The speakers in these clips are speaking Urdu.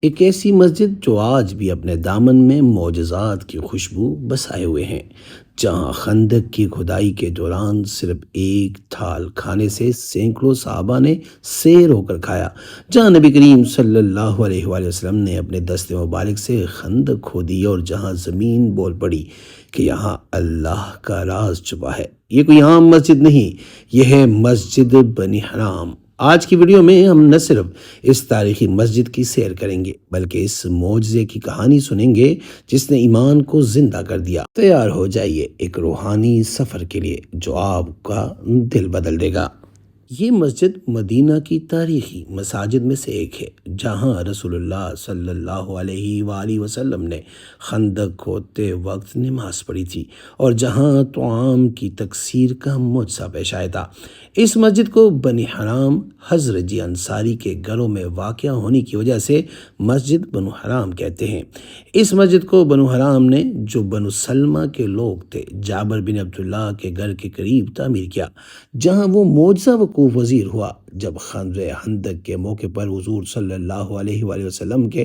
ایک ایسی مسجد جو آج بھی اپنے دامن میں معجزات کی خوشبو بسائے ہوئے ہیں، جہاں خندق کی کھدائی کے دوران صرف ایک تھال کھانے سے سینکڑوں صحابہ نے سیر ہو کر کھایا، جہاں نبی کریم صلی اللہ علیہ وآلہ وسلم نے اپنے دست مبارک سے خندق کھودی اور جہاں زمین بول پڑی کہ یہاں اللہ کا راز چھپا ہے۔ یہ کوئی عام مسجد نہیں، یہ ہے مسجد بنی حرام۔ آج کی ویڈیو میں ہم نہ صرف اس تاریخی مسجد کی سیر کریں گے بلکہ اس معجزے کی کہانی سنیں گے جس نے ایمان کو زندہ کر دیا۔ تیار ہو جائیے ایک روحانی سفر کے لیے جو آپ کا دل بدل دے گا۔ یہ مسجد مدینہ کی تاریخی مساجد میں سے ایک ہے، جہاں رسول اللہ صلی اللہ علیہ وآلہ وسلم نے خندق کھودتے وقت نماز پڑھی تھی اور جہاں طعام کی تکثیر کا معجزہ پیش آیا تھا۔ اس مسجد کو بنی حرام حضرت جی انصاری کے گھروں میں واقع ہونے کی وجہ سے مسجد بنو حرام کہتے ہیں۔ اس مسجد کو بنو حرام نے، جو بنو سلمہ کے لوگ تھے، جابر بن عبداللہ کے گھر کے قریب تعمیر کیا، جہاں وہ معجزہ وقوع پذیر ہوا جب غزوہ خندق کے موقع پر حضور صلی اللہ علیہ وآلہ وسلم کے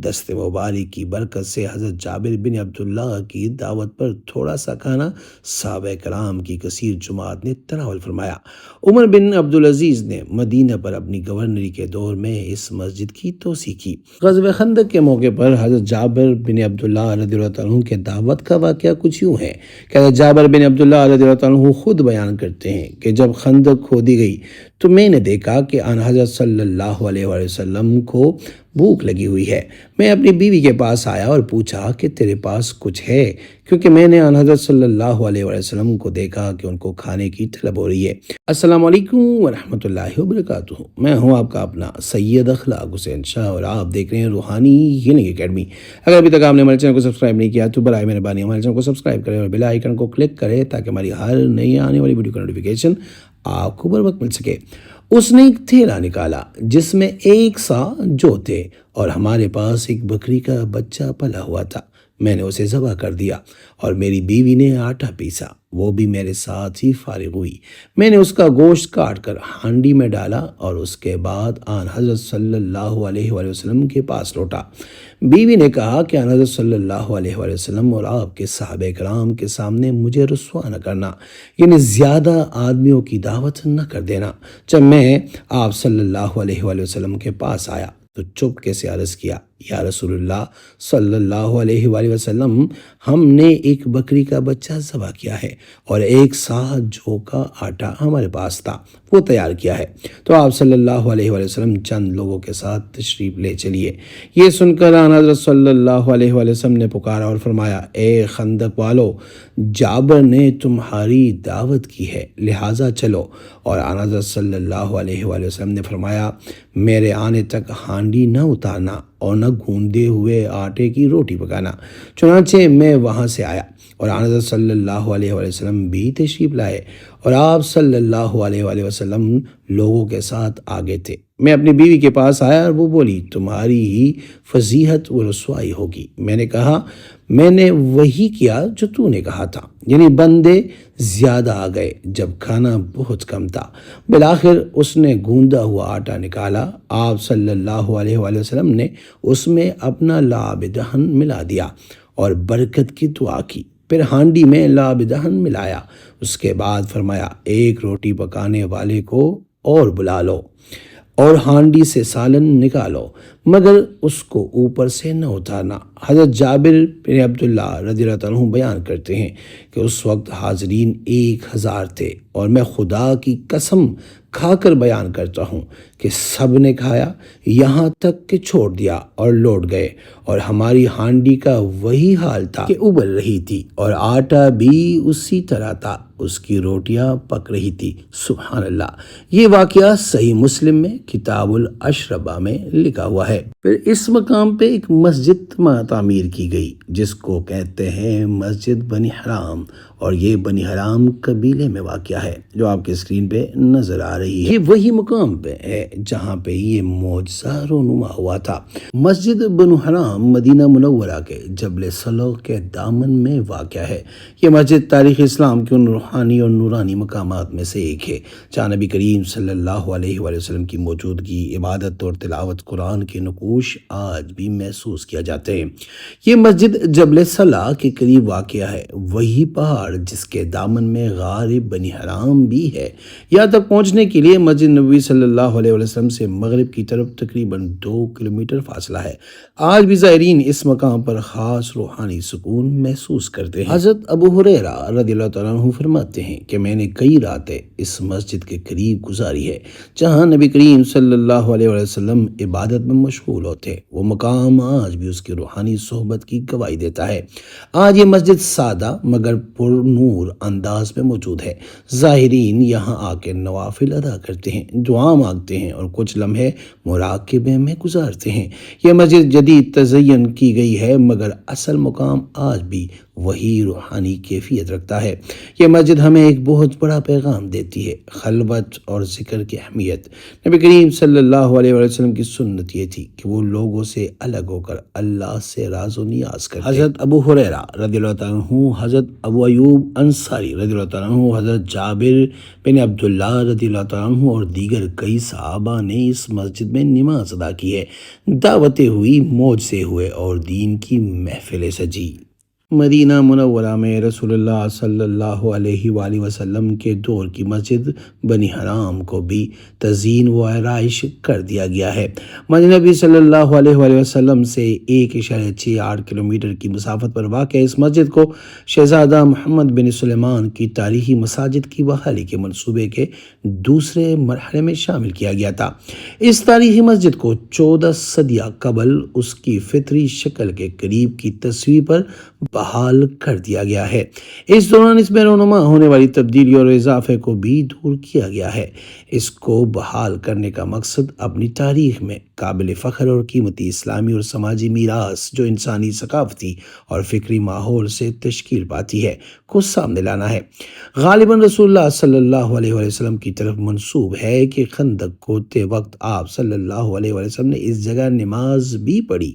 دست مبارک کی برکت سے حضرت جابر بن عبداللہ کی دعوت پر تھوڑا سا کھانا صحابہ کرام کی کثیر جماعت نے تناول فرمایا۔ عمر بن عبدالعزیز نے مدینہ پر اپنی گورنری کے دور میں اس مسجد کی توسیع کی۔ غزوہ خندق کے موقع پر حضرت جابر بن عبداللہ رضی اللہ عنہ کے دعوت کا واقعہ کچھ یوں ہے کہ حضرت جابر بن عبداللہ رضی اللہ عنہ خود بیان کرتے ہیں کہ جب خندق کھودی گئی تو میں نے دیکھا کہ آن حضرت صلی اللہ علیہ وآلہ وسلم کو بھوک لگی ہوئی ہے۔ میں اپنی بیوی کے پاس آیا اور پوچھا کہ تیرے پاس کچھ ہے، کیونکہ میں نے آن حضرت صلی اللہ علیہ وآلہ وسلم کو دیکھا کہ ان کو کھانے کی طلب ہو رہی ہے۔ السلام علیکم ورحمۃ اللہ وبرکاتہ۔ میں ہوں آپ کا اپنا سید اخلاق حسین شاہ اور آپ دیکھ رہے ہیں روحانی ہیلنگ اکیڈمی۔ اگر ابھی تک آپ نے ہمارے چینل کو سبسکرائب نہیں کیا تو برائے مہربانی ہمارے چینل کو سبسکرائب کریں اور بیل آئیکن کو کلک کریں تاکہ ہماری ہر نئی آنے والی ویڈیو کا نوٹیفیکیشن آپ کو بر وقت مل سکے۔ اس نے ایک تھیلا نکالا جس میں 100 جو تھے اور ہمارے پاس ایک بکری کا بچہ پلا ہوا تھا۔ میں نے اسے ذبح کر دیا اور میری بیوی نے آٹا پیسا، وہ بھی میرے ساتھ ہی فارغ ہوئی۔ میں نے اس کا گوشت کاٹ کر ہانڈی میں ڈالا اور اس کے بعد آن حضرت صلی اللہ علیہ وآلہ وسلم کے پاس لوٹا۔ بیوی نے کہا کہ آن حضرت صلی اللہ علیہ وآلہ وسلم اور آپ کے صحابہ کرام کے سامنے مجھے رسوا نہ کرنا، یعنی زیادہ آدمیوں کی دعوت نہ کر دینا۔ جب میں آپ صلی اللہ علیہ وآلہ وسلم کے پاس آیا تو چپکے سے عرض کیا، یا رسول اللہ صلی اللہ علیہ وآلہ وسلم، ہم نے ایک بکری کا بچہ ذبح کیا ہے اور 100 جو کا آٹا ہمارے پاس تھا، وہ تیار کیا ہے، تو آپ صلی اللہ علیہ وآلہ وسلم چند لوگوں کے ساتھ تشریف لے چلیے۔ یہ سن کر آن حضرت صلی اللہ علیہ وآلہ وسلم نے پکارا اور فرمایا، اے خندق والو، جابر نے تمہاری دعوت کی ہے، لہٰذا چلو۔ اور آن حضرت صلی اللہ علیہ وآلہ وسلم نے فرمایا، میرے آنے تک ہانڈی نہ اتارنا اور نہ گوندے ہوئے آٹے کی روٹی پکانا۔ چنانچہ میں وہاں سے آیا اور آن حضرت صلی اللہ علیہ وآلہ وسلم بھی تشریف لائے اور آپ صلی اللہ علیہ وآلہ وسلم لوگوں کے ساتھ آگے تھے۔ میں اپنی بیوی کے پاس آیا اور وہ بولی، تمہاری ہی فضیحت و رسوائی ہوگی۔ میں نے کہا، میں نے وہی کیا جو تو نے کہا تھا، یعنی بندے زیادہ آ گئے جب کھانا بہت کم تھا۔ بالآخر اس نے گوندا ہوا آٹا نکالا، آپ صلی اللہ علیہ وآلہ وسلم نے اس میں اپنا لعاب دہن ملا دیا اور برکت کی دعا کی، پھر ہانڈی میں لعاب دہن ملایا۔ اس کے بعد فرمایا، ایک روٹی پکانے والے کو اور بلا لو اور ہانڈی سے سالن نکالو، مگر اس کو اوپر سے نہ اتارنا۔ حضرت جابر بن عبداللہ رضی اللہ عنہ بیان کرتے ہیں کہ اس وقت حاضرین 1000 تھے اور میں خدا کی قسم کھا کر بیان کرتا ہوں کہ سب نے کھایا یہاں تک کہ چھوڑ دیا اور لوٹ گئے، اور ہماری ہانڈی کا وہی حال تھا کہ ابل رہی تھی اور آٹا بھی اسی طرح تھا، اس کی روٹیاں پک رہی تھی۔ سبحان اللہ۔ یہ واقعہ صحیح مسلم میں کتاب الاشربہ میں لکھا ہوا ہے۔ پھر اس مقام پہ ایک مسجد تعمیر کی گئی جس کو کہتے ہیں مسجد بنی حرام، اور یہ بنی حرام قبیلے میں واقع ہے جو آپ کے اسکرین پہ نظر آ رہی ہے۔ یہ وہی مقام پہ ہے ہے جہاں پہ یہ معجزہ رونما ہوا تھا۔ مسجد بنو حرام مدینہ منورہ کے جبل سلو کے دامن میں واقع ہے۔ یہ مسجد تاریخ اسلام کے ان روحانی اور نورانی مقامات میں سے ایک ہے جہاں نبی کریم صلی اللہ علیہ وآلہ وسلم کی موجودگی، عبادت اور تلاوت قرآن کے نقوش آج بھی محسوس کیا جاتے ہیں۔ یہ مسجد جبل سلا کے قریب واقع ہے، وہی پہاڑ جس کے دامن میں غار بنی حرام بھی ہے۔ یہاں تک پہنچنے کے لیے مسجد نبوی صلی اللہ علیہ وسلم سے مغرب کی طرف تقریباً 2 کلومیٹر فاصلہ ہے۔ آج بھی زائرین اس مقام پر خاص روحانی سکون محسوس کرتے ہیں۔ حضرت ابو ہریرہ رضی اللہ تعالیٰ عنہ فرماتے ہیں کہ میں نے کئی راتیں اس مسجد کے قریب گزاری ہے جہاں نبی کریم صلی اللہ علیہ وسلم عبادت میں مشغول ہوتے۔ وہ مقام آج بھی اس کی روحانی صحبت کی گواہی دیتا ہے۔ آج یہ مسجد سادہ مگر پر نور انداز میں موجود ہے۔ زائرین یہاں آ کے نوافل ادا کرتے ہیں، دعا مانگتے ہیں اور کچھ لمحے مراقبے میں گزارتے ہیں۔ یہ مسجد جدید تزئین کی گئی ہے مگر اصل مقام آج بھی وہی روحانی کیفیت رکھتا ہے۔ یہ مسجد ہمیں ایک بہت بڑا پیغام دیتی ہے، خلوت اور ذکر کی اہمیت۔ نبی کریم صلی اللہ علیہ وسلم کی سنت یہ تھی کہ وہ لوگوں سے الگ ہو کر اللہ سے راز و نیاز کرتے۔ حضرت ابو ہریرہ رضی اللہ تعالیٰ عنہ، حضرت ابو ایوب انصاری رضی اللہ تعالیٰ عنہ، حضرت جابر بن عبداللہ رضی اللہ تعالیٰ عنہ اور دیگر کئی صحابہ نے اس مسجد میں نماز ادا کی ہے، دعوتیں ہوئی، معجزے ہوئے اور دین کی محفلیں سجی۔ مدینہ منورہ میں رسول اللہ صلی اللہ علیہ وآلہ وسلم کے دور کی مسجد بنی حرام کو بھی تزئین و آرائش کر دیا گیا ہے۔ مسجد نبی صلی اللہ علیہ وآلہ وسلم سے 1.68 کلومیٹر کی مسافت پر واقع اس مسجد کو شہزادہ محمد بن سلیمان کی تاریخی مساجد کی بحالی کے منصوبے کے دوسرے مرحلے میں شامل کیا گیا تھا۔ اس تاریخی مسجد کو 14 صدیاں قبل اس کی فطری شکل کے قریب کی تصویر پر بحال کر دیا گیا ہے۔ اس دوران اس میں رونما ہونے والی تبدیلی اور اضافے کو بھی دور کیا گیا ہے۔ اس کو بحال کرنے کا مقصد اپنی تاریخ میں قابل فخر اور قیمتی اسلامی اور سماجی میراث جو انسانی ثقافتی اور فکری ماحول سے تشکیل پاتی ہے کو سامنے لانا ہے۔ غالباً رسول اللہ صلی اللہ علیہ وسلم کی طرف منسوب ہے کہ خندق کھودتے وقت آپ صلی اللہ علیہ وسلم نے اس جگہ نماز بھی پڑھی۔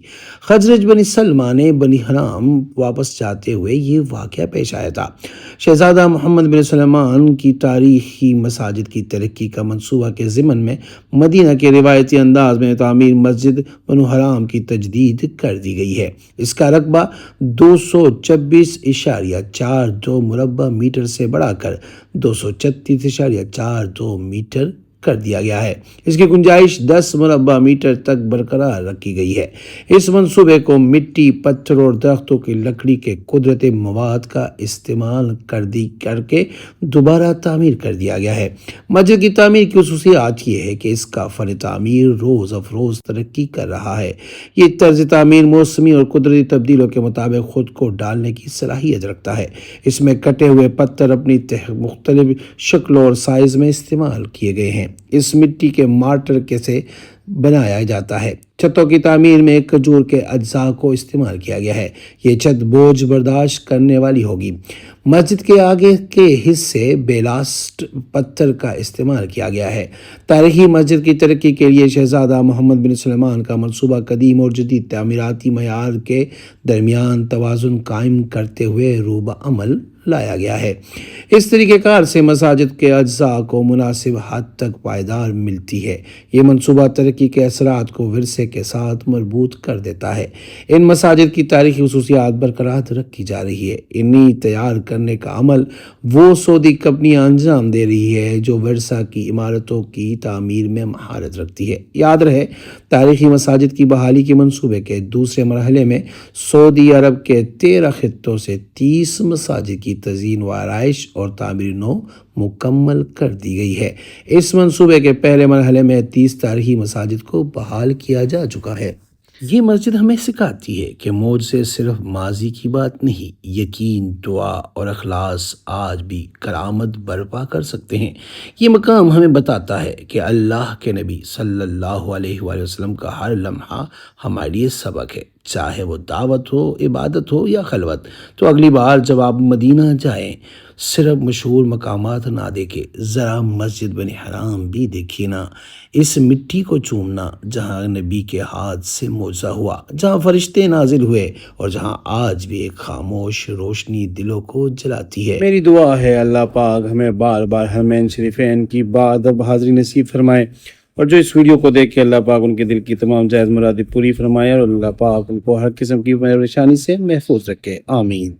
خزرج بن سلمہ نے بنی حرام واپس جاتے ہوئے یہ واقعہ پیش آیا تھا۔ شہزادہ محمد بن سلیمان کی تاریخی مساجد کی ترقی کا منصوبہ کے ضمن میں مدینہ کے روایتی انداز میں تعمیر مسجد بنو حرام کی تجدید کر دی گئی ہے۔ اس کا رقبہ 226.42 مربع میٹر سے بڑھا کر 236.42 میٹر کر دیا گیا ہے۔ اس کی گنجائش 10 مربع میٹر تک برقرار رکھی گئی ہے۔ اس منصوبے کو مٹی، پتھر اور درختوں کی لکڑی کے قدرتی مواد کا استعمال کر کے دوبارہ تعمیر کر دیا گیا ہے۔ مسجد کی تعمیر کی خصوصیات یہ ہے کہ اس کا فن تعمیر روز افروز ترقی کر رہا ہے۔ یہ طرز تعمیر موسمی اور قدرتی تبدیلیوں کے مطابق خود کو ڈالنے کی صلاحیت رکھتا ہے۔ اس میں کٹے ہوئے پتھر اپنی مختلف شکلوں اور سائز میں استعمال کیے گئے ہیں۔ اس مٹی کے مارٹر سے بنایا جاتا ہے۔ چھتوں کی تعمیر میں کھجور کے اجزاء کو استعمال کیا گیا ہے۔ یہ چھت بوجھ برداشت کرنے والی ہوگی۔ مسجد کے آگے کے حصے بیلاسٹ پتھر کا استعمال کیا گیا ہے۔ تاریخی مسجد کی ترقی کے لیے شہزادہ محمد بن سلیمان کا منصوبہ قدیم اور جدید تعمیراتی معیار کے درمیان توازن قائم کرتے ہوئے روب عمل لایا گیا ہے۔ اس طریقہ کار سے مساجد کے اجزاء کو مناسب حد تک پائیدار ملتی ہے۔ یہ منصوبہ ترقی کے اثرات کو ورثے کے ساتھ مربوط کر دیتا ہے۔ ان مساجد کی تاریخی خصوصیات برقرار رکھی جا رہی ہے۔ انہیں تیار کرنے کا عمل وہ سعودی کمپنیاں انجام دے رہی ہے جو ورثہ کی عمارتوں کی تعمیر میں مہارت رکھتی ہے۔ یاد رہے، تاریخی مساجد کی بحالی کے منصوبے کے دوسرے مرحلے میں سعودی عرب کے 13 خطوں سے 30 مساجد کی تزئین و آرائش اور تعمیر نو مکمل کر دی گئی ہے۔ اس منصوبے کے پہلے مرحلے میں 30 تاریخی مساجد کو بحال کیا جا چکا ہے۔ یہ مسجد ہمیں سکھاتی ہے کہ معجزے صرف ماضی کی بات نہیں، یقین، دعا اور اخلاص آج بھی کرامت برپا کر سکتے ہیں۔ یہ مقام ہمیں بتاتا ہے کہ اللہ کے نبی صلی اللہ علیہ وآلہ وسلم کا ہر لمحہ ہمارے لیے سبق ہے۔ چاہے وہ دعوت ہو، عبادت ہو یا خلوت۔ تو اگلی بار جب آپ مدینہ جائیں صرف مشہور مقامات نہ دیکھیں، ذرا مسجد بن حرام بھی دیکھیے نا، اس مٹی کو چومنا جہاں نبی کے ہاتھ سے معجزہ ہوا، جہاں فرشتے نازل ہوئے اور جہاں آج بھی ایک خاموش روشنی دلوں کو جلاتی ہے۔ میری دعا ہے اللہ پاک ہمیں بار بار حرمین شریفین کی بادب حاضری نصیب فرمائے، اور جو اس ویڈیو کو دیکھ کے اللہ پاک ان کے دل کی تمام جائز مرادیں پوری فرمائے، اور اللہ پاک ان کو ہر قسم کی پریشانی سے محفوظ رکھے، آمین۔